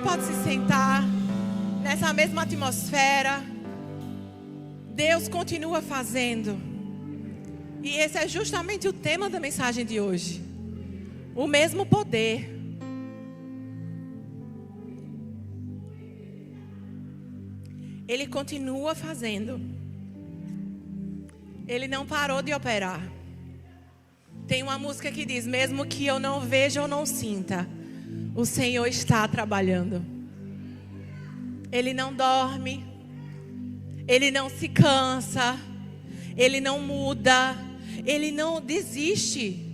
pode se sentar nessa mesma atmosfera. Deus continua fazendo. E esse é justamente o tema da mensagem de hoje. O mesmo poder. Ele continua fazendo. Ele não parou de operar. Tem uma música que diz: mesmo que eu não veja ou não sinta, o Senhor está trabalhando. Ele não dorme. Ele não se cansa. Ele não muda. Ele não desiste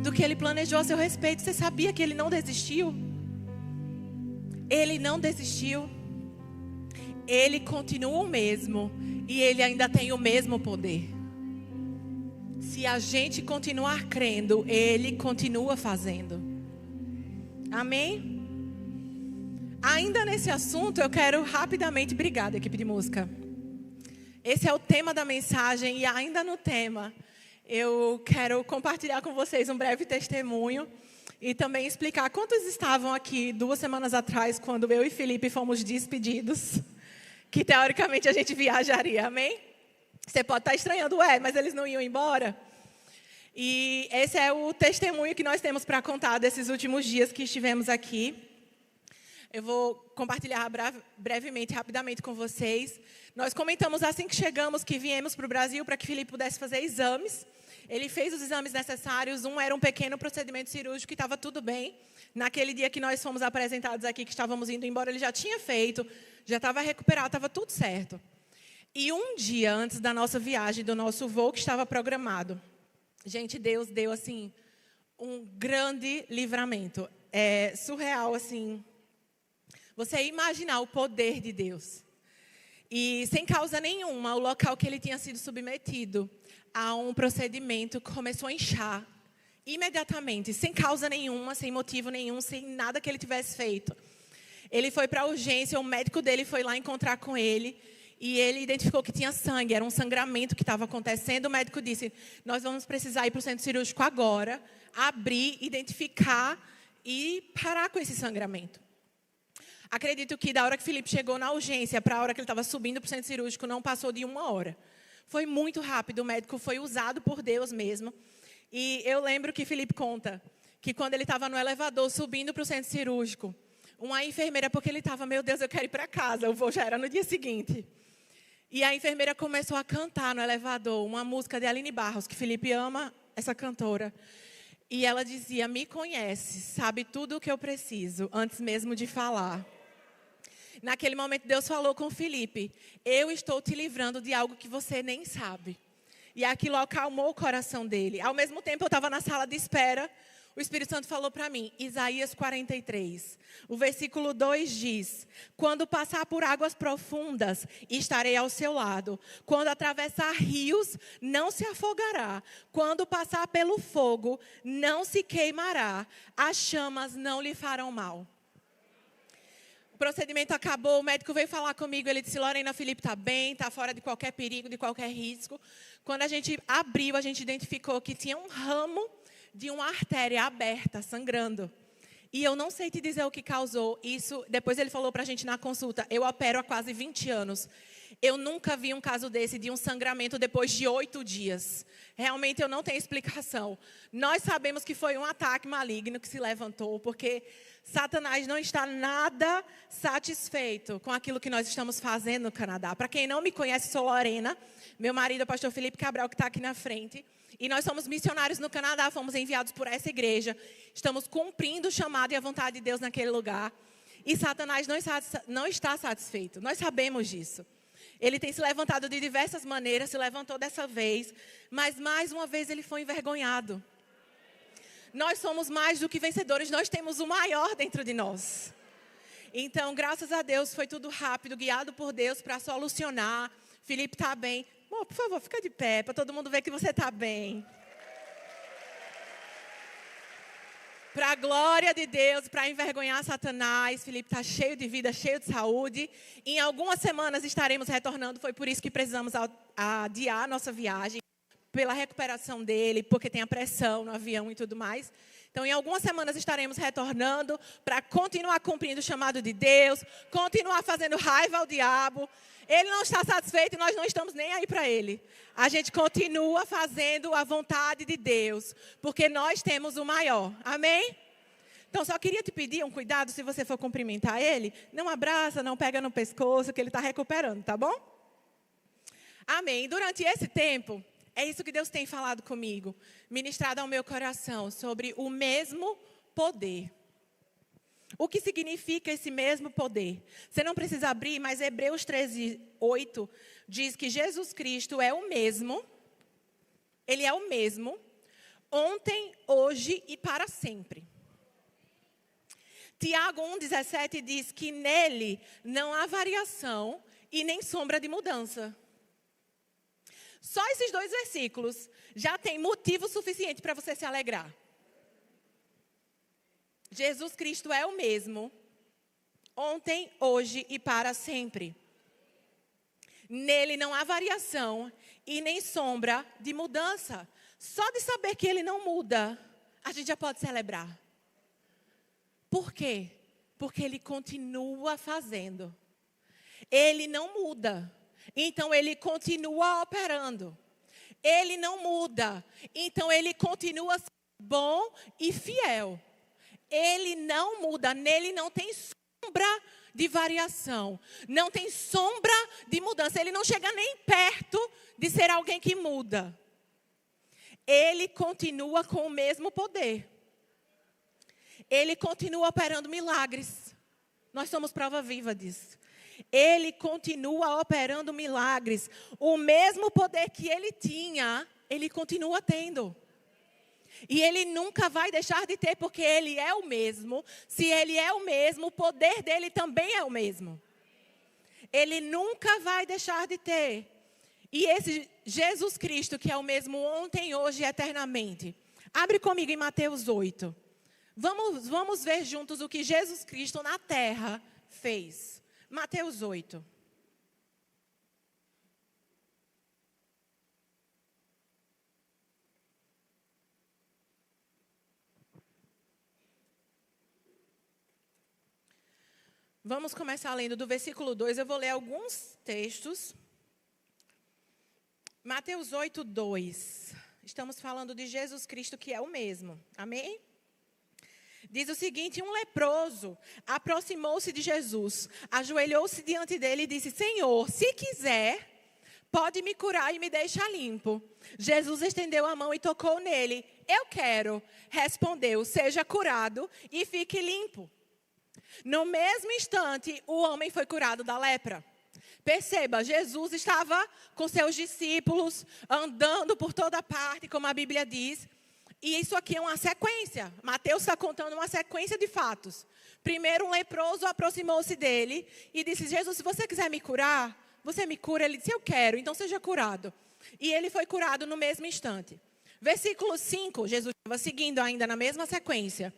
do que Ele planejou a seu respeito. Você sabia que Ele não desistiu? Ele não desistiu. Ele continua o mesmo. E Ele ainda tem o mesmo poder. Se a gente continuar crendo, Ele continua fazendo. Amém? Ainda nesse assunto, eu quero rapidamente brigar da equipe de música. Esse é o tema da mensagem. E ainda no tema, eu quero compartilhar com vocês um breve testemunho. E também explicar quantos estavam aqui 2 semanas atrás, quando eu e Felipe fomos despedidos. Que teoricamente a gente viajaria, amém? Você pode estar estranhando, mas eles não iam embora? E esse é o testemunho que nós temos para contar desses últimos dias que estivemos aqui. Eu vou compartilhar brevemente, rapidamente com vocês. Nós comentamos assim que chegamos, que viemos para o Brasil para que Felipe pudesse fazer exames. Ele fez os exames necessários. Um era um pequeno procedimento cirúrgico e estava tudo bem. Naquele dia que nós fomos apresentados aqui, que estávamos indo embora, ele já tinha feito, já estava recuperado, estava tudo certo. E um dia antes da nossa viagem, do nosso voo que estava programado, gente, Deus deu, assim, um grande livramento. É surreal, assim, você imaginar o poder de Deus. E, sem causa nenhuma, o local que ele tinha sido submetido a um procedimento começou a inchar. Imediatamente, sem causa nenhuma, sem motivo nenhum, sem nada que ele tivesse feito. Ele foi para a urgência, o médico dele foi lá encontrar com ele. E ele identificou que tinha sangue, era um sangramento que estava acontecendo. O médico disse: nós vamos precisar ir para o centro cirúrgico agora, abrir, identificar e parar com esse sangramento. Acredito que da hora que Felipe chegou na urgência para a hora que ele estava subindo para o centro cirúrgico, não passou de 1 hora. Foi muito rápido, o médico foi usado por Deus mesmo. E eu lembro que Felipe conta que quando ele estava no elevador subindo para o centro cirúrgico, uma enfermeira, porque ele estava: meu Deus, eu quero ir para casa, o voo já era no dia seguinte. E a enfermeira começou a cantar no elevador uma música de Aline Barros, que Felipe ama essa cantora. E ela dizia: me conhece, sabe tudo o que eu preciso, antes mesmo de falar. Naquele momento Deus falou com Felipe: eu estou te livrando de algo que você nem sabe. E aquilo acalmou o coração dele. Ao mesmo tempo eu estava na sala de espera. O Espírito Santo falou para mim, Isaías 43. O versículo 2 diz: quando passar por águas profundas, estarei ao seu lado. Quando atravessar rios, não se afogará. Quando passar pelo fogo, não se queimará. As chamas não lhe farão mal. O procedimento acabou, o médico veio falar comigo. Ele disse: Lorena, Felipe está bem, está fora de qualquer perigo, de qualquer risco. Quando a gente abriu, a gente identificou que tinha um ramo de uma artéria aberta, sangrando. E eu não sei te dizer o que causou isso. Depois ele falou para a gente na consulta: eu opero há quase 20 anos. Eu nunca vi um caso desse, de um sangramento depois de 8 dias. Realmente eu não tenho explicação. Nós sabemos que foi um ataque maligno que se levantou, porque Satanás não está nada satisfeito com aquilo que nós estamos fazendo no Canadá. Para quem não me conhece, sou Lorena. Meu marido é o pastor Felipe Cabral, que está aqui na frente. E nós somos missionários no Canadá, fomos enviados por essa igreja. Estamos cumprindo o chamado e a vontade de Deus naquele lugar. E Satanás não está satisfeito. Nós sabemos disso. Ele tem se levantado de diversas maneiras, se levantou dessa vez, mas mais uma vez ele foi envergonhado. Nós somos mais do que vencedores, nós temos o maior dentro de nós. Então, graças a Deus, foi tudo rápido, guiado por Deus para solucionar. Felipe está bem. Por favor, fica de pé, para todo mundo ver que você está bem. Para a glória de Deus, para envergonhar Satanás, Felipe está cheio de vida, cheio de saúde. Em algumas semanas estaremos retornando, foi por isso que precisamos adiar a nossa viagem. pela recuperação dele, porque tem a pressão no avião e tudo mais. Então, em algumas semanas estaremos retornando para continuar cumprindo o chamado de Deus, continuar fazendo raiva ao diabo. Ele não está satisfeito e nós não estamos nem aí para ele. A gente continua fazendo a vontade de Deus, porque nós temos o maior. Amém? Então, só queria te pedir um cuidado, se você for cumprimentar ele, não abraça, não pega no pescoço, que ele está recuperando, tá bom? Amém. Durante esse tempo, é isso que Deus tem falado comigo, ministrado ao meu coração, sobre o mesmo poder. O que significa esse mesmo poder? Você não precisa abrir, mas Hebreus 13:8 diz que Jesus Cristo é o mesmo, ele é o mesmo, ontem, hoje e para sempre. Tiago 1,17 diz que nele não há variação e nem sombra de mudança. Só esses 2 versículos já tem motivo suficiente para você se alegrar. Jesus Cristo é o mesmo, ontem, hoje e para sempre. Nele não há variação e nem sombra de mudança. Só de saber que ele não muda, a gente já pode celebrar. Por quê? Porque ele continua fazendo. Ele não muda. Então, ele continua operando. Ele não muda. Então, ele continua sendo bom e fiel. Ele não muda. Nele não tem sombra de variação. Não tem sombra de mudança. Ele não chega nem perto de ser alguém que muda. Ele continua com o mesmo poder. Ele continua operando milagres. Nós somos prova viva disso. Ele continua operando milagres. O mesmo poder que ele tinha, ele continua tendo. E ele nunca vai deixar de ter, porque ele é o mesmo. Se ele é o mesmo, o poder dele também é o mesmo. Ele nunca vai deixar de ter. E esse Jesus Cristo, que é o mesmo ontem, hoje e eternamente. Abre comigo em Mateus 8. Vamos ver juntos o que Jesus Cristo na terra fez. Mateus 8. Vamos começar lendo do versículo 2. Eu vou ler alguns textos. Mateus 8, 2. Estamos falando de Jesus Cristo, que é o mesmo. Amém? Diz o seguinte: um leproso aproximou-se de Jesus, ajoelhou-se diante dele e disse: Senhor, se quiser, pode me curar e me deixar limpo. Jesus estendeu a mão e tocou nele. Eu quero, respondeu, seja curado e fique limpo. No mesmo instante, o homem foi curado da lepra. Perceba, Jesus estava com seus discípulos, andando por toda parte, como a Bíblia diz. E isso aqui é uma sequência. Mateus está contando uma sequência de fatos. Primeiro, um leproso aproximou-se dele e disse: Jesus, se você quiser me curar, você me cura. Ele disse: eu quero, então seja curado. E ele foi curado no mesmo instante. Versículo 5, Jesus estava seguindo ainda na mesma sequência.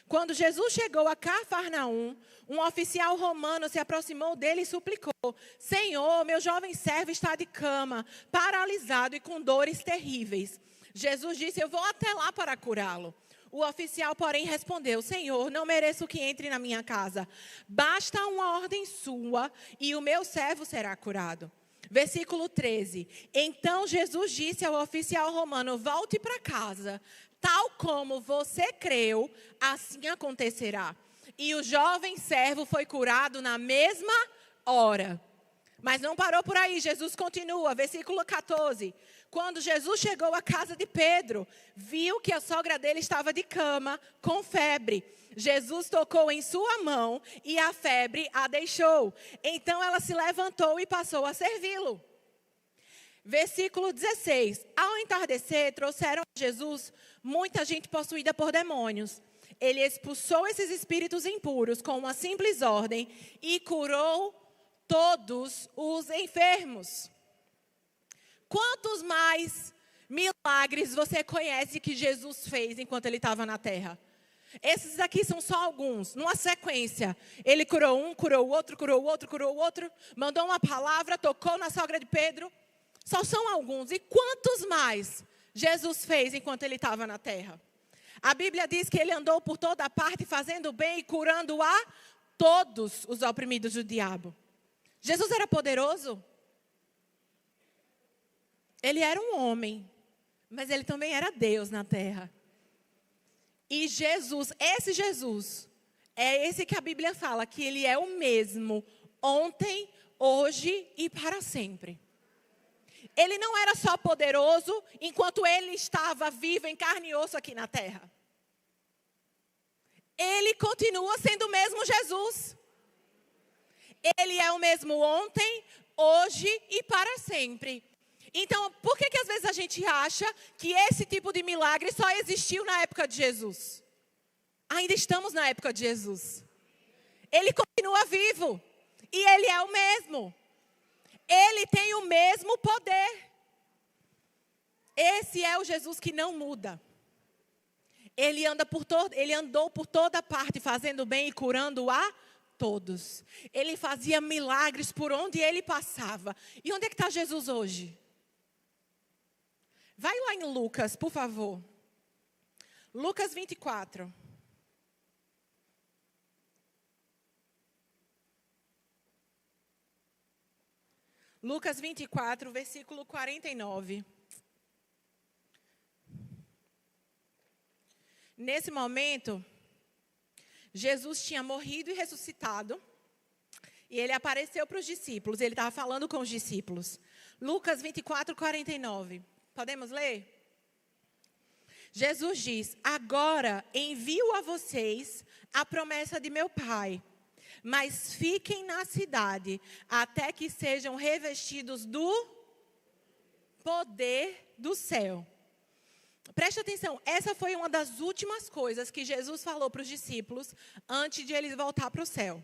Quando Jesus chegou a Cafarnaum, um oficial romano se aproximou dele e suplicou: Senhor, meu jovem servo está de cama, paralisado e com dores terríveis. Jesus disse: eu vou até lá para curá-lo. O oficial, porém, respondeu: Senhor, não mereço que entre na minha casa. Basta uma ordem sua e o meu servo será curado. Versículo 13. Então Jesus disse ao oficial romano: volte para casa. Tal como você creu, assim acontecerá. E o jovem servo foi curado na mesma hora. Mas não parou por aí, Jesus continua, versículo 14. Quando Jesus chegou à casa de Pedro, viu que a sogra dele estava de cama, com febre. Jesus tocou em sua mão e a febre a deixou. Então ela se levantou e passou a servi-lo. Versículo 16. Ao entardecer, trouxeram a Jesus muita gente possuída por demônios. Ele expulsou esses espíritos impuros com uma simples ordem e curou todos os enfermos. Quantos mais milagres você conhece que Jesus fez enquanto ele estava na terra? Esses aqui são só alguns, numa sequência. Ele curou um, curou o outro, curou o outro, curou o outro. Mandou uma palavra, tocou na sogra de Pedro. Só são alguns. E quantos mais Jesus fez enquanto ele estava na terra? A Bíblia diz que ele andou por toda parte fazendo bem e curando a todos os oprimidos do diabo. Jesus era poderoso? Ele era um homem, mas ele também era Deus na terra. E Jesus, esse Jesus, é esse que a Bíblia fala, que ele é o mesmo ontem, hoje e para sempre. Ele não era só poderoso enquanto ele estava vivo em carne e osso aqui na terra. Ele continua sendo o mesmo Jesus. Ele é o mesmo ontem, hoje e para sempre. Então, por que às vezes a gente acha que esse tipo de milagre só existiu na época de Jesus? Ainda estamos na época de Jesus. Ele continua vivo. E ele é o mesmo. Ele tem o mesmo poder. Esse é o Jesus que não muda. Ele andou por toda parte fazendo bem e curando a todos. Ele fazia milagres por onde ele passava. E onde é que está Jesus hoje? Vai lá em Lucas, por favor. Lucas 24. Lucas 24, versículo 49. Nesse momento, Jesus tinha morrido e ressuscitado. E ele apareceu para os discípulos. Ele estava falando com os discípulos. Lucas 24, 49. Podemos ler? Jesus diz: agora envio a vocês a promessa de meu Pai. Mas fiquem na cidade até que sejam revestidos do poder do céu. Preste atenção, essa foi uma das últimas coisas que Jesus falou para os discípulos antes de eles voltar para o céu.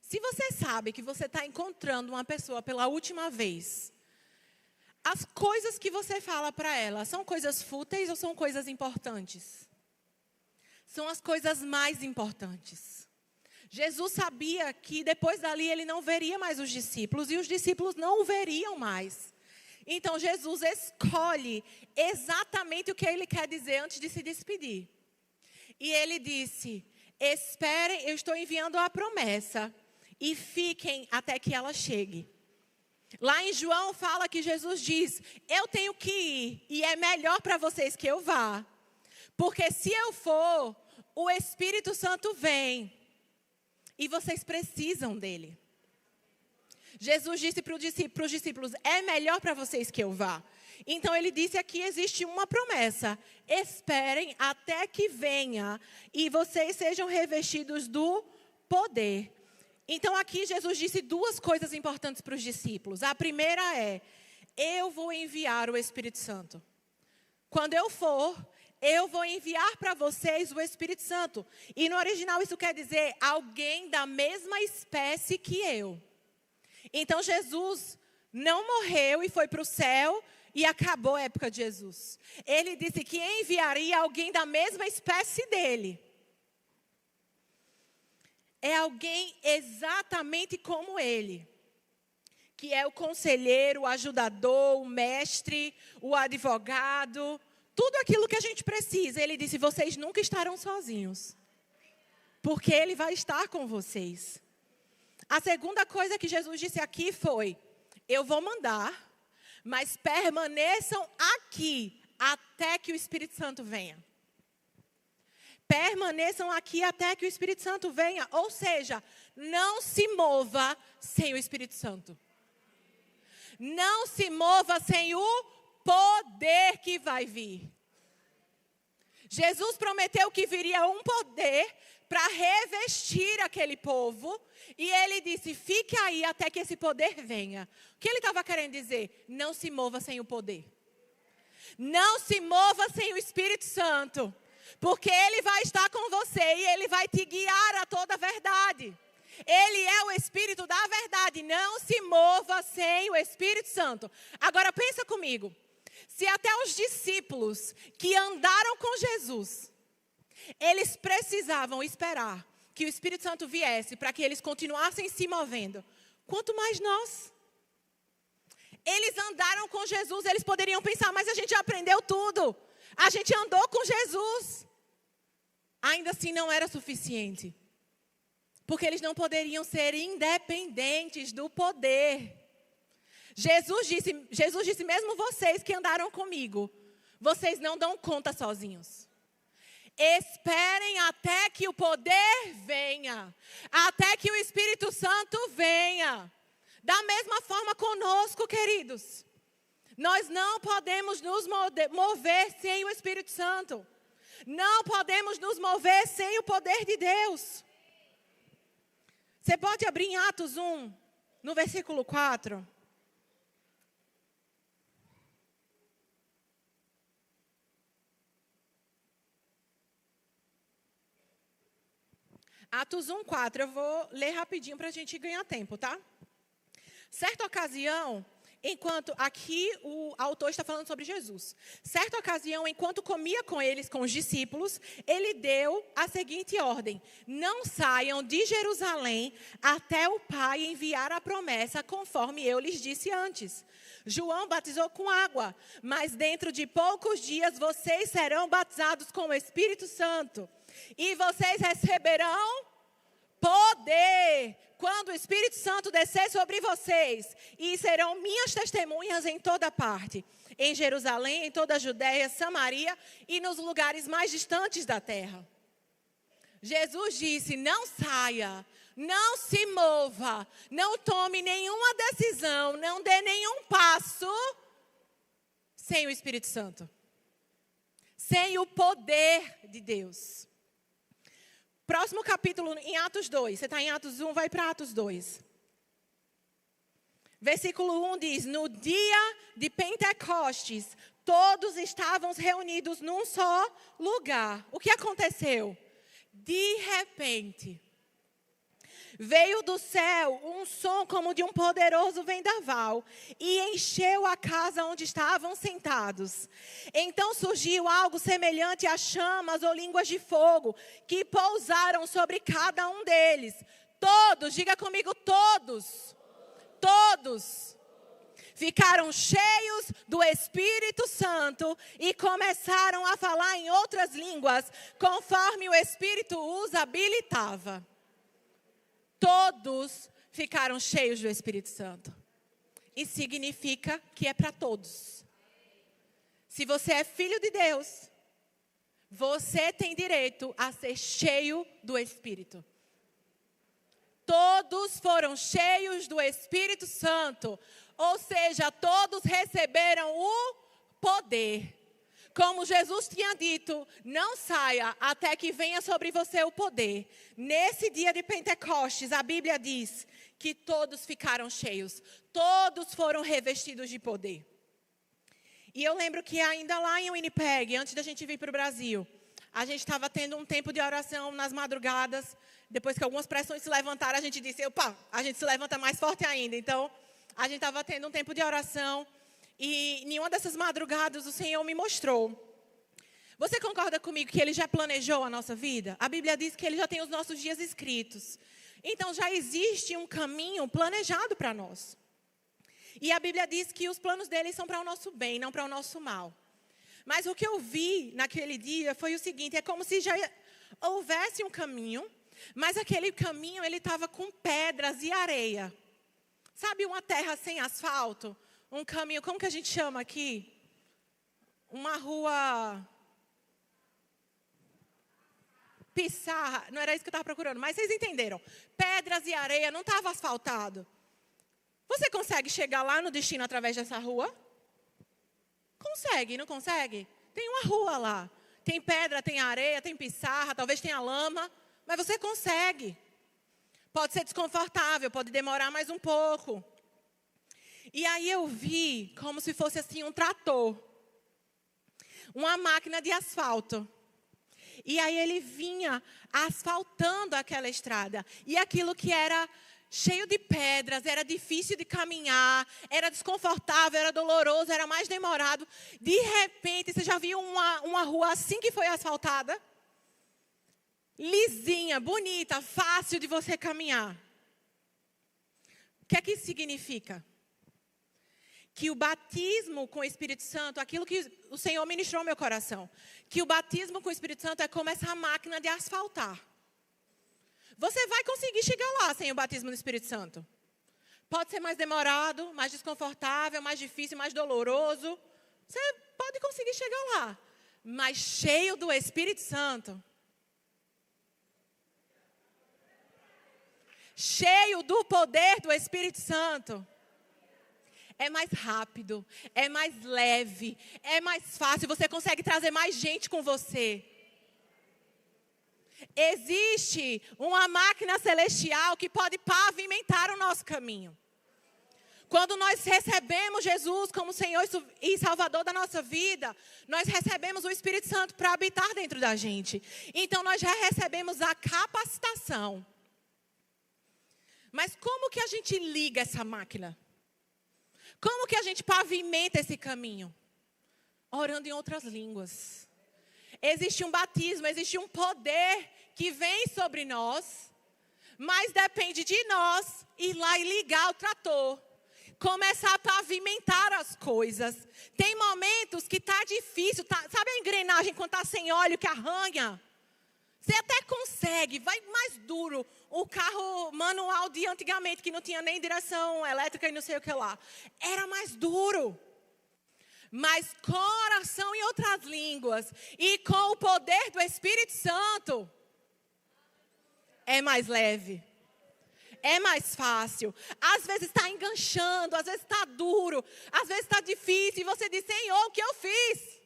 Se você sabe que você está encontrando uma pessoa pela última vez, as coisas que você fala para ela são coisas fúteis ou são coisas importantes? São as coisas mais importantes. Jesus sabia que depois dali ele não veria mais os discípulos e os discípulos não o veriam mais. Então Jesus escolhe exatamente o que ele quer dizer antes de se despedir. E ele disse: esperem, eu estou enviando a promessa e fiquem até que ela chegue. Lá em João fala que Jesus diz: eu tenho que ir e é melhor para vocês que eu vá. Porque se eu for, o Espírito Santo vem. E vocês precisam dele. Jesus disse para os discípulos: é melhor para vocês que eu vá. Então ele disse aqui, existe uma promessa: esperem até que venha e vocês sejam revestidos do poder. Então aqui Jesus disse duas coisas importantes para os discípulos. A primeira é: eu vou enviar o Espírito Santo. Quando eu for, eu vou enviar para vocês o Espírito Santo. E no original isso quer dizer alguém da mesma espécie que eu. Então Jesus não morreu e foi para o céu e acabou a época de Jesus. Ele disse que enviaria alguém da mesma espécie dele. É alguém exatamente como ele. Que é o conselheiro, o ajudador, o mestre, o advogado. Tudo aquilo que a gente precisa. Ele disse: vocês nunca estarão sozinhos. Porque ele vai estar com vocês. A segunda coisa que Jesus disse aqui foi: eu vou mandar, mas permaneçam aqui até que o Espírito Santo venha. Permaneçam aqui até que o Espírito Santo venha. Ou seja, não se mova sem o Espírito Santo. Não se mova sem o poder que vai vir. Jesus prometeu que viria um poder para revestir aquele povo. E ele disse: fique aí até que esse poder venha. O que ele estava querendo dizer? Não se mova sem o poder. Não se mova sem o Espírito Santo. Porque ele vai estar com você e ele vai te guiar a toda a verdade. Ele é o Espírito da verdade. Não se mova sem o Espírito Santo. Agora pensa comigo. Se até os discípulos que andaram com Jesus, eles precisavam esperar que o Espírito Santo viesse para que eles continuassem se movendo, quanto mais nós. Eles andaram com Jesus, eles poderiam pensar, mas a gente já aprendeu tudo. A gente andou com Jesus. Ainda assim não era suficiente. Porque eles não poderiam ser independentes do poder. Jesus disse, mesmo vocês que andaram comigo, vocês não dão conta sozinhos. Esperem até que o poder venha. Até que o Espírito Santo venha. Da mesma forma conosco, queridos. Nós não podemos nos mover sem o Espírito Santo. Não podemos nos mover sem o poder de Deus. Você pode abrir em Atos 1, no versículo 4. Atos 1, 4. Eu vou ler rapidinho para a gente ganhar tempo, tá? Certa ocasião, aqui o autor está falando sobre Jesus. Certa ocasião, enquanto comia com eles, com os discípulos, ele deu a seguinte ordem: não saiam de Jerusalém até o Pai enviar a promessa, conforme eu lhes disse antes. João batizou com água, mas dentro de poucos dias vocês serão batizados com o Espírito Santo. E vocês receberão poder quando o Espírito Santo descer sobre vocês, e serão minhas testemunhas em toda parte, em Jerusalém, em toda a Judéia, Samaria e nos lugares mais distantes da terra. Jesus disse: não saia, não se mova, não tome nenhuma decisão, não dê nenhum passo sem o Espírito Santo, sem o poder de Deus. Próximo capítulo, em Atos 2. Você está em Atos 1, vai para Atos 2. Versículo 1 diz: no dia de Pentecostes, todos estavam reunidos num só lugar. O que aconteceu? De repente, veio do céu um som como de um poderoso vendaval e encheu a casa onde estavam sentados. Então surgiu algo semelhante a chamas ou línguas de fogo que pousaram sobre cada um deles. Todos, diga comigo, todos ficaram cheios do Espírito Santo e começaram a falar em outras línguas, conforme o Espírito os habilitava. Todos ficaram cheios do Espírito Santo. E significa que é para todos. Se você é filho de Deus, você tem direito a ser cheio do Espírito. Todos foram cheios do Espírito Santo. Ou seja, todos receberam o poder. Como Jesus tinha dito, não saia até que venha sobre você o poder. Nesse dia de Pentecostes, a Bíblia diz que todos ficaram cheios. Todos foram revestidos de poder. E eu lembro que ainda lá em Winnipeg, antes da gente vir para o Brasil, a gente estava tendo um tempo de oração nas madrugadas. Depois que algumas pressões se levantaram, a gente disse, opa, a gente se levanta mais forte ainda. Então, a gente estava tendo um tempo de oração. E em uma dessas madrugadas o Senhor me mostrou. Você concorda comigo que Ele já planejou a nossa vida? A Bíblia diz que Ele já tem os nossos dias escritos. Então já existe um caminho planejado para nós. E a Bíblia diz que os planos dele são para o nosso bem, não para o nosso mal. Mas o que eu vi naquele dia foi o seguinte: é como se já houvesse um caminho, mas aquele caminho ele estava com pedras e areia. Sabe uma terra sem asfalto? Um caminho, como que a gente chama aqui? Uma rua pissarra, não era isso que eu estava procurando, mas vocês entenderam. Pedras e areia, não estava asfaltado. Você consegue chegar lá no destino através dessa rua? Consegue, não consegue? Tem uma rua lá. Tem pedra, tem areia, tem pissarra, talvez tenha lama, mas você consegue. Pode ser desconfortável, pode demorar mais um pouco. E aí eu vi como se fosse assim um trator. Uma máquina de asfalto. E aí ele vinha asfaltando aquela estrada. E aquilo que era cheio de pedras, era difícil de caminhar, era desconfortável, era doloroso, era mais demorado. De repente, você já viu uma rua assim que foi asfaltada? Lisinha, bonita, fácil de você caminhar. O que é que isso significa? que o batismo com o Espírito Santo, aquilo que o Senhor ministrou ao meu coração, que o batismo com o Espírito Santo é como essa máquina de asfaltar. Você vai conseguir chegar lá sem o batismo do Espírito Santo. Pode ser mais demorado, mais desconfortável, mais difícil, mais doloroso. Você pode conseguir chegar lá. Mas cheio do Espírito Santo, cheio do poder do Espírito Santo, é mais rápido, é mais leve, é mais fácil, você consegue trazer mais gente com você. Existe uma máquina celestial que pode pavimentar o nosso caminho. Quando nós recebemos Jesus como Senhor e Salvador da nossa vida, nós recebemos o Espírito Santo para habitar dentro da gente. Então nós já recebemos a capacitação. Mas como que a gente liga essa máquina? Como que a gente pavimenta esse caminho? Orando em outras línguas. Existe um batismo, existe um poder que vem sobre nós, mas depende de nós ir lá e ligar o trator. Começar a pavimentar as coisas. Tem momentos que está difícil, sabe a engrenagem quando está sem óleo que arranha? Você até consegue, vai mais duro. O carro manual de antigamente, que não tinha nem direção elétrica e não sei o que lá. Era mais duro. Mas com oração em outras línguas e com o poder do Espírito Santo, é mais leve. É mais fácil. Às vezes está enganchando, às vezes está duro, às vezes está difícil. E você diz, Senhor, o que eu fiz?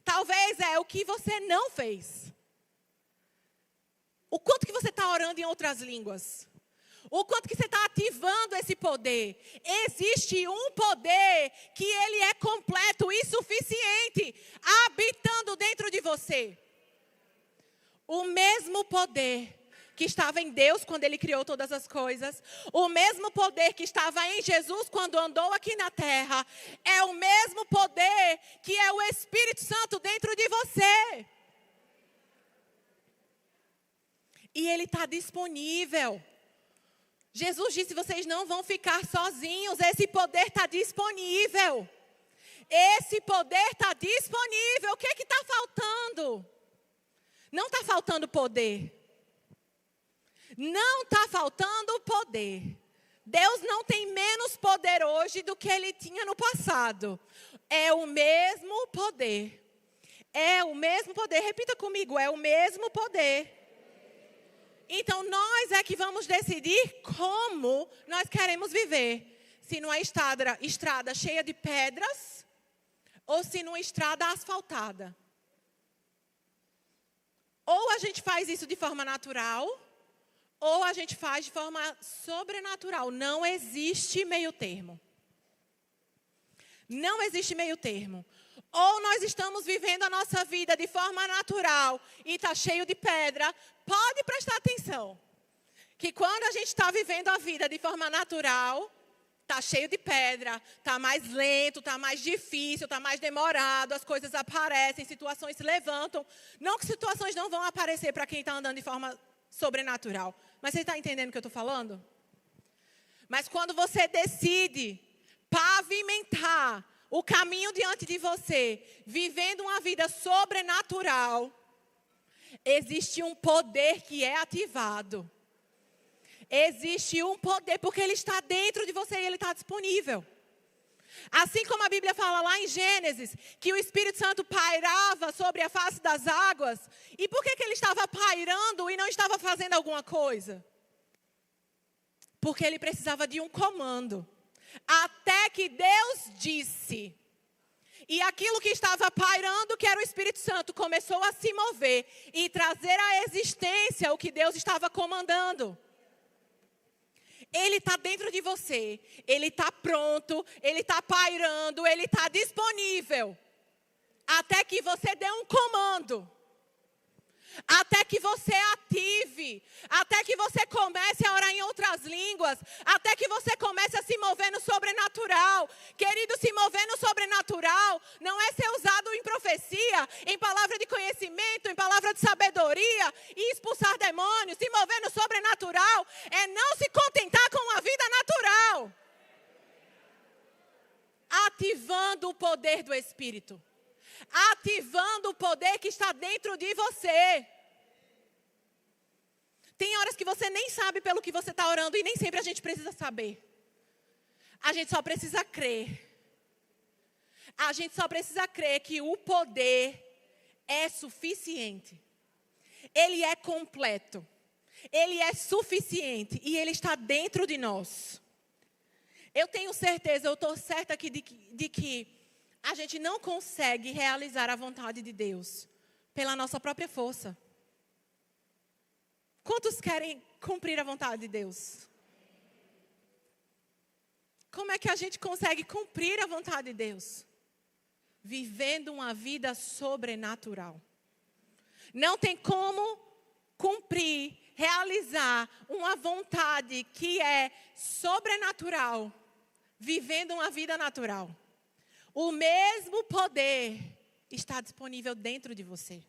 Talvez é o que você não fez. O quanto que você está orando em outras línguas? O quanto que você está ativando esse poder? Existe um poder que ele é completo e suficiente, habitando dentro de você. O mesmo poder que estava em Deus quando Ele criou todas as coisas, o mesmo poder que estava em Jesus quando andou aqui na terra, é o mesmo poder que é o Espírito Santo dentro de você. E Ele está disponível. Jesus disse, vocês não vão ficar sozinhos, esse poder está disponível. Esse poder está disponível. O que está faltando? Não está faltando poder. Não está faltando poder. Deus não tem menos poder hoje do que Ele tinha no passado. É o mesmo poder. É o mesmo poder. Repita comigo, é o mesmo poder. Então, nós é que vamos decidir como nós queremos viver. Se numa estrada cheia de pedras ou se numa estrada asfaltada. Ou a gente faz isso de forma natural, ou a gente faz de forma sobrenatural. Não existe meio termo. Não existe meio termo. Ou nós estamos vivendo a nossa vida de forma natural e está cheio de pedra. Pode prestar atenção. Que quando a gente está vivendo a vida de forma natural, está cheio de pedra, está mais lento, está mais difícil, está mais demorado, as coisas aparecem, situações se levantam. Não que situações não vão aparecer para quem está andando de forma sobrenatural. Mas você está entendendo o que eu estou falando? Mas quando você decide pavimentar o caminho diante de você, vivendo uma vida sobrenatural, existe um poder que é ativado. Existe um poder, porque ele está dentro de você e ele está disponível. Assim como a Bíblia fala lá em Gênesis, que o Espírito Santo pairava sobre a face das águas. E por que ele estava pairando e não estava fazendo alguma coisa? Porque ele precisava de um comando. Até que Deus disse. E aquilo que estava pairando, que era o Espírito Santo, começou a se mover e trazer à existência o que Deus estava comandando. Ele está dentro de você, ele está pronto, ele está pairando, ele está disponível. Até que você dê um comando. Até que você ative, até que você comece a orar em outras línguas, até que você comece a se mover no sobrenatural. Querido, se mover no sobrenatural não é ser usado em profecia, em palavra de conhecimento, em palavra de sabedoria e expulsar demônios. Se mover no sobrenatural é não se contentar com uma vida natural. ativando o poder do Espírito. Ativando o poder que está dentro de você. Tem horas que você nem sabe pelo que você está orando e nem sempre a gente precisa saber. A gente só precisa crer. A gente só precisa crer que o poder é suficiente. Ele é completo. Ele é suficiente e Ele está dentro de nós. Eu tenho certeza, eu estou certa aqui de que a gente não consegue realizar a vontade de Deus pela nossa própria força. Quantos querem cumprir a vontade de Deus? Como é que a gente consegue cumprir a vontade de Deus? Vivendo uma vida sobrenatural. Não tem como cumprir, realizar uma vontade que é sobrenatural, vivendo uma vida natural. O mesmo poder está disponível dentro de você.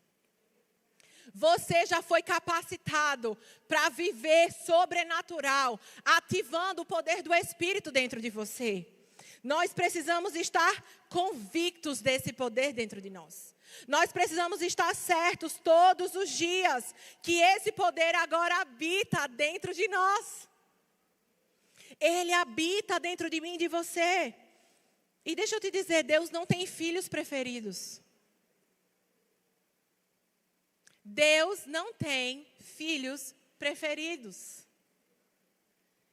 Você já foi capacitado para viver sobrenatural, ativando o poder do Espírito dentro de você. Nós precisamos estar convictos desse poder dentro de nós. Nós precisamos estar certos todos os dias que esse poder agora habita dentro de nós. Ele habita dentro de mim e de você. E deixa eu te dizer, Deus não tem filhos preferidos. Deus não tem filhos preferidos.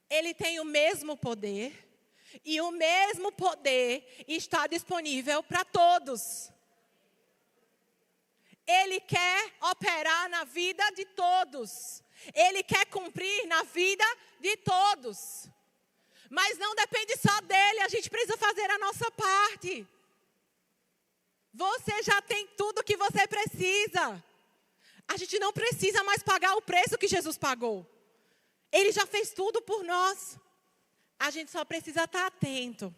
Ele tem o mesmo poder. E o mesmo poder está disponível para todos. Ele quer operar na vida de todos. Ele quer cumprir na vida de todos. Mas não depende só dele, a gente precisa fazer a nossa parte. Você já tem tudo o que você precisa. A gente não precisa mais pagar o preço que Jesus pagou. Ele já fez tudo por nós. A gente só precisa estar atento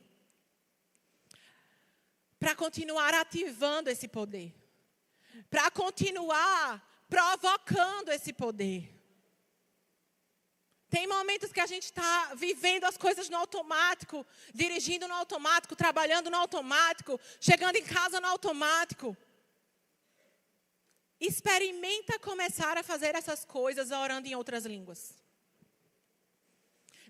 para continuar ativando esse poder. Para continuar provocando esse poder. Tem momentos que a gente está vivendo as coisas no automático, dirigindo no automático, trabalhando no automático, chegando em casa no automático. Experimenta começar a fazer essas coisas orando em outras línguas.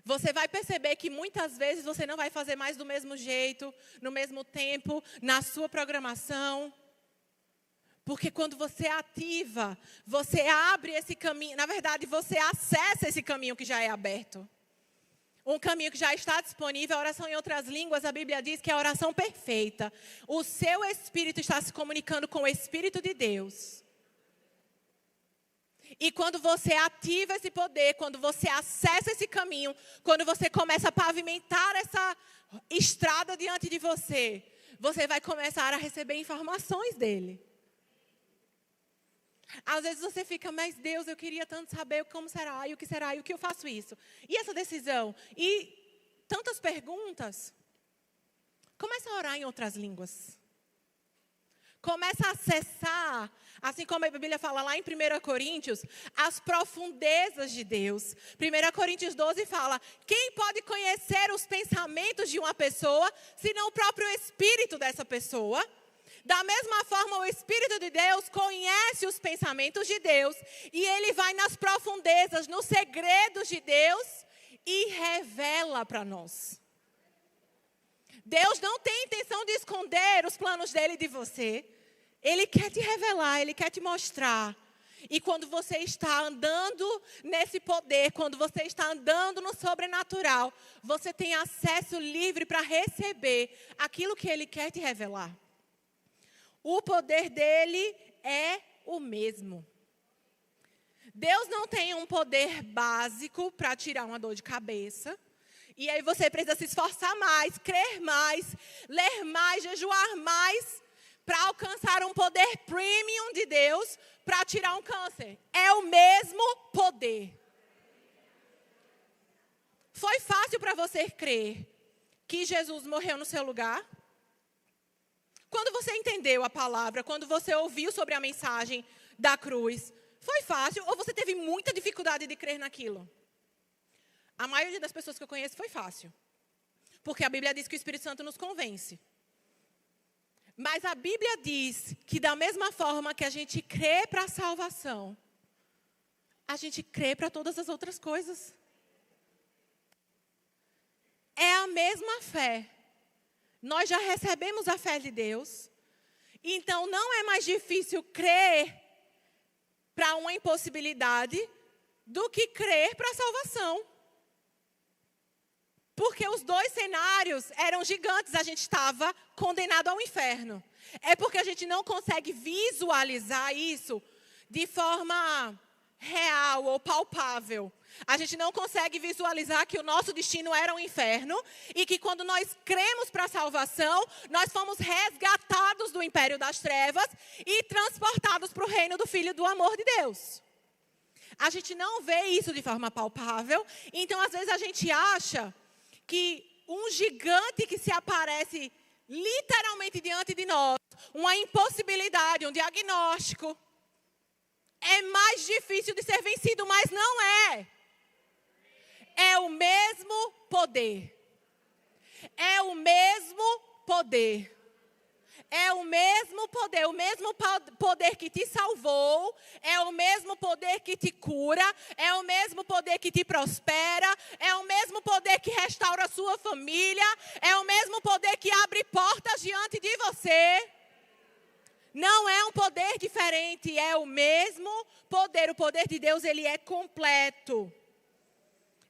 Você vai perceber que muitas vezes você não vai fazer mais do mesmo jeito, no mesmo tempo, na sua programação. Porque quando você ativa, você abre esse caminho. Na verdade, você acessa esse caminho que já é aberto. Um caminho que já está disponível. A oração em outras línguas, a Bíblia diz que é a oração perfeita. O seu espírito está se comunicando com o Espírito de Deus. E quando você ativa esse poder, quando você acessa esse caminho, quando você começa a pavimentar essa estrada diante de você, você vai começar a receber informações dele. Às vezes você fica, mas Deus, eu queria tanto saber como será, e o que eu faço isso? E essa decisão? E tantas perguntas. Começa a orar em outras línguas. Começa a acessar, assim como a Bíblia fala lá em 1 Coríntios, as profundezas de Deus. 1 Coríntios 12 fala, quem pode conhecer os pensamentos de uma pessoa, senão o próprio espírito dessa pessoa? Da mesma forma, o Espírito de Deus conhece os pensamentos de Deus e Ele vai nas profundezas, nos segredos de Deus e revela para nós. Deus não tem intenção de esconder os planos dele de você. Ele quer te revelar, Ele quer te mostrar. E quando você está andando nesse poder, quando você está andando no sobrenatural, você tem acesso livre para receber aquilo que Ele quer te revelar. O poder dele é o mesmo. Deus não tem um poder básico para tirar uma dor de cabeça. E aí você precisa se esforçar mais, crer mais, ler mais, jejuar mais, para alcançar um poder premium de Deus para tirar um câncer. É o mesmo poder. Foi fácil para você crer que Jesus morreu no seu lugar? Quando você entendeu a palavra, quando você ouviu sobre a mensagem da cruz, foi fácil ou você teve muita dificuldade de crer naquilo? A maioria das pessoas que eu conheço foi fácil. Porque a Bíblia diz que o Espírito Santo nos convence. Mas a Bíblia diz que da mesma forma que a gente crê para a salvação, a gente crê para todas as outras coisas. É a mesma fé. Nós já recebemos a fé de Deus. Então não é mais difícil crer para uma impossibilidade do que crer para a salvação. Porque os dois cenários eram gigantes, a gente estava condenado ao inferno. É porque a gente não consegue visualizar isso de forma real ou palpável. A gente não consegue visualizar que o nosso destino era um inferno e que quando nós cremos para a salvação, nós fomos resgatados do império das trevas e transportados para o reino do Filho do amor de Deus. A gente não vê isso de forma palpável, então às vezes a gente acha que um gigante que se aparece literalmente diante de nós, uma impossibilidade, um diagnóstico, é mais difícil de ser vencido, mas não é. É o mesmo poder. É o mesmo poder. É o mesmo poder que te salvou, é o mesmo poder que te cura, é o mesmo poder que te prospera, é o mesmo poder que restaura a sua família, é o mesmo poder que abre portas diante de você. Não é um poder diferente, é o mesmo poder. O poder de Deus, ele é completo.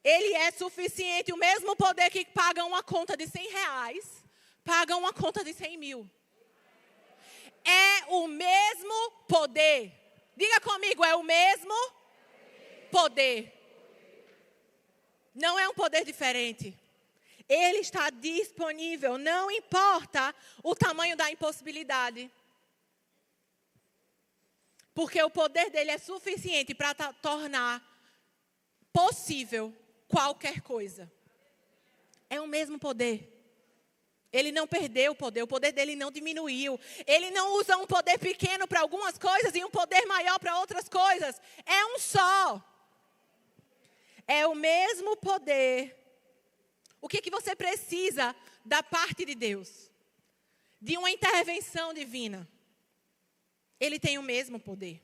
Ele é suficiente. O mesmo poder que paga uma conta de R$100, paga uma conta de 100 mil. É o mesmo poder. Diga comigo, é o mesmo poder. Não é um poder diferente. Ele está disponível, não importa o tamanho da impossibilidade. Porque o poder dele é suficiente para tornar possível qualquer coisa. É o mesmo poder. Ele não perdeu o poder dele não diminuiu. Ele não usa um poder pequeno para algumas coisas e um poder maior para outras coisas. É um só. É o mesmo poder. O que você precisa da parte de Deus? De uma intervenção divina. Ele tem o mesmo poder.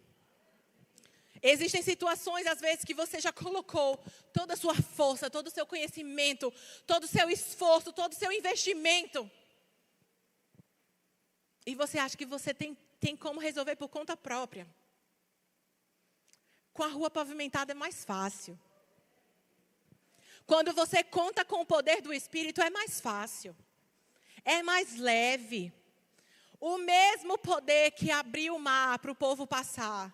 Existem situações, às vezes, que você já colocou toda a sua força, todo o seu conhecimento, todo o seu esforço, todo o seu investimento. E você acha que você tem como resolver por conta própria. Com a rua pavimentada é mais fácil. Quando você conta com o poder do Espírito, é mais fácil. É mais leve. O mesmo poder que abriu o mar para o povo passar.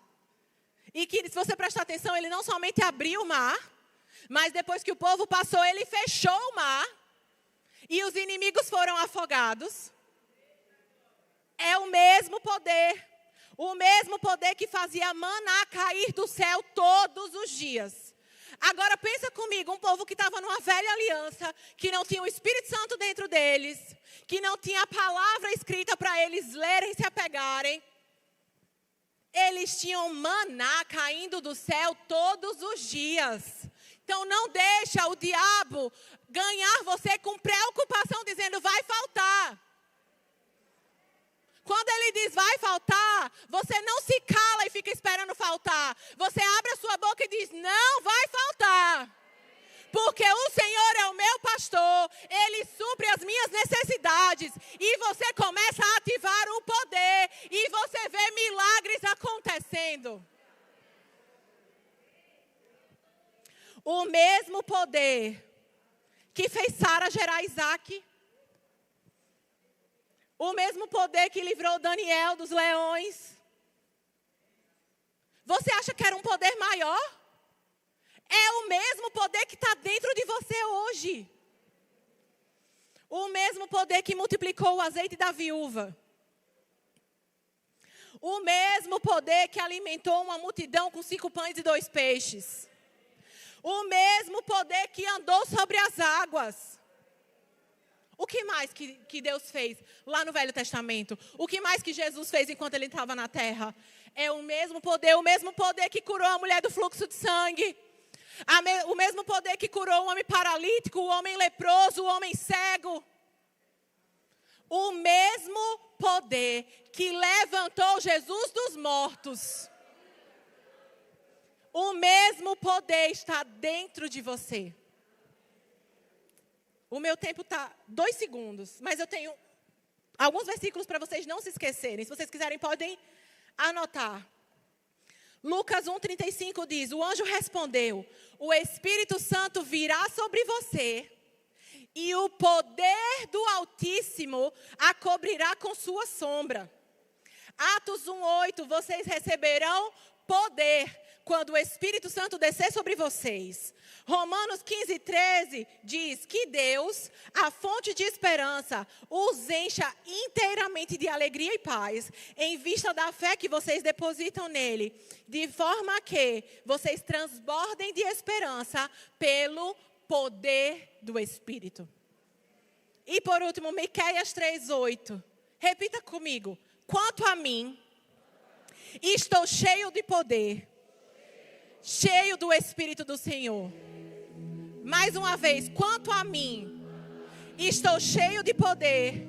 E que, se você prestar atenção, ele não somente abriu o mar, mas depois que o povo passou, ele fechou o mar. E os inimigos foram afogados. É o mesmo poder. O mesmo poder que fazia maná cair do céu todos os dias. Agora pensa comigo, um povo que estava numa velha aliança, que não tinha o Espírito Santo dentro deles, que não tinha a palavra escrita para eles lerem e se apegarem. Eles tinham maná caindo do céu todos os dias. Então não deixa o diabo ganhar você com preocupação, dizendo vai faltar. Quando ele diz vai faltar, você não se cala e fica esperando faltar. Você abre a sua boca e diz não vai faltar. Porque o Senhor é o meu pastor, Ele supre as minhas necessidades. E você começa a ativar o poder e você vê milagres acontecendo. O mesmo poder que fez Sara gerar Isaac. O mesmo poder que livrou Daniel dos leões. Você acha que era um poder maior? É o mesmo poder que está dentro de você hoje. O mesmo poder que multiplicou o azeite da viúva. O mesmo poder que alimentou uma multidão com 5 pães e 2 peixes. O mesmo poder que andou sobre as águas. O que mais que Deus fez lá no Velho Testamento? O que mais que Jesus fez enquanto Ele estava na terra? É o mesmo poder que curou a mulher do fluxo de sangue. O mesmo poder que curou o homem paralítico, o homem leproso, o homem cego. O mesmo poder que levantou Jesus dos mortos. O mesmo poder está dentro de você. O meu tempo está 2 segundos, mas eu tenho alguns versículos para vocês não se esquecerem. Se vocês quiserem, podem anotar. Lucas 1,35 diz: o anjo respondeu: o Espírito Santo virá sobre você e o poder do Altíssimo a cobrirá com sua sombra. Atos 1,8: vocês receberão poder quando o Espírito Santo descer sobre vocês. Romanos 15,13 diz que Deus, a fonte de esperança, os encha inteiramente de alegria e paz, em vista da fé que vocês depositam nele, de forma que vocês transbordem de esperança pelo poder do Espírito. E por último, Miqueias 3,8. Repita comigo. Quanto a mim, estou cheio de poder, cheio do Espírito do Senhor. Mais uma vez, quanto a mim, estou cheio de poder,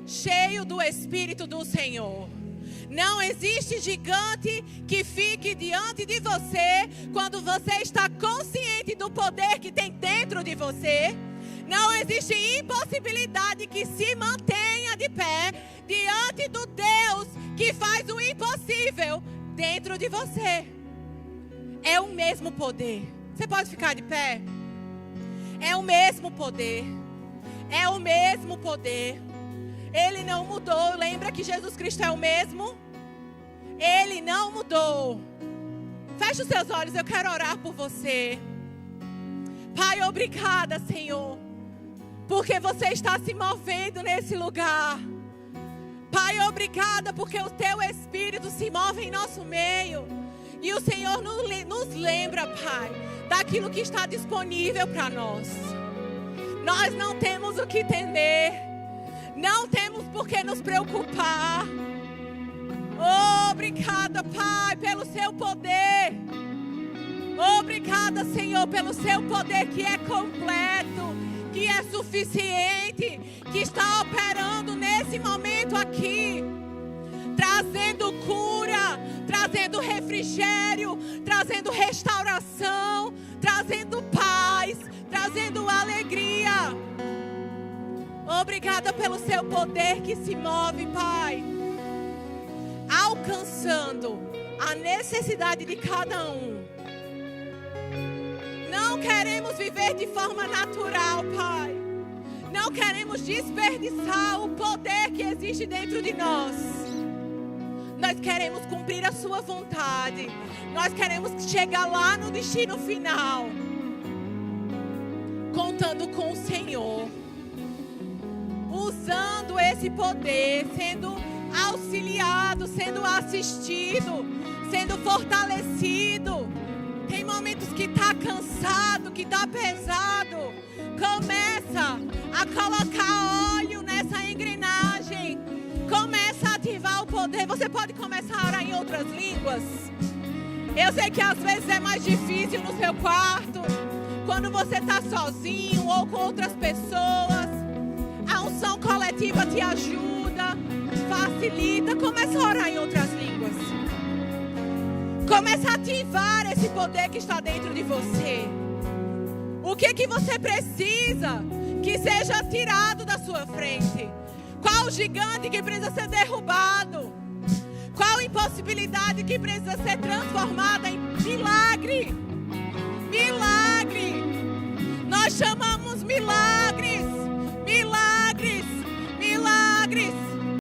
cheio do Espírito do Senhor. Não existe gigante que fique diante de você quando você está consciente do poder que tem dentro de você. Não existe impossibilidade que se mantenha de pé diante do Deus que faz o impossível dentro de você. É o mesmo poder. Você pode ficar de pé? É o mesmo poder. É o mesmo poder. Ele não mudou. Lembra que Jesus Cristo é o mesmo? Ele não mudou. Feche os seus olhos, eu quero orar por você. Pai, obrigada, Senhor, porque você está se movendo nesse lugar. Pai, obrigada porque o Teu Espírito se move em nosso meio. E o Senhor nos lembra, Pai, daquilo que está disponível para nós. Nós não temos o que temer. Não temos por que nos preocupar. Obrigada, Pai, pelo Seu poder. Obrigada, Senhor, pelo Seu poder que é completo, que é suficiente, que está operando nesse momento aqui, trazendo cura, trazendo refrigério, trazendo restauração, trazendo paz, trazendo alegria. Obrigada pelo Seu poder que se move, Pai, alcançando a necessidade de cada um. Não queremos viver de forma natural, Pai. Não queremos desperdiçar o poder que existe dentro de nós. Nós queremos cumprir a Sua vontade. Nós queremos chegar lá no destino final, contando com o Senhor, usando esse poder, sendo auxiliado, sendo assistido, sendo fortalecido. Tem momentos que está cansado, que está pesado. Começa a colocar óleo nessa engrenagem. Começa a ativar o poder. Você pode começar a orar em outras línguas. Eu sei que às vezes é mais difícil no seu quarto, quando você está sozinho ou com outras pessoas. A unção coletiva te ajuda, facilita. Começa a orar em outras línguas. Começa a ativar esse poder que está dentro de você. O que você precisa que seja tirado da sua frente? Qual o gigante que precisa ser derrubado? Qual impossibilidade que precisa ser transformada em milagre? Milagre! Nós chamamos milagre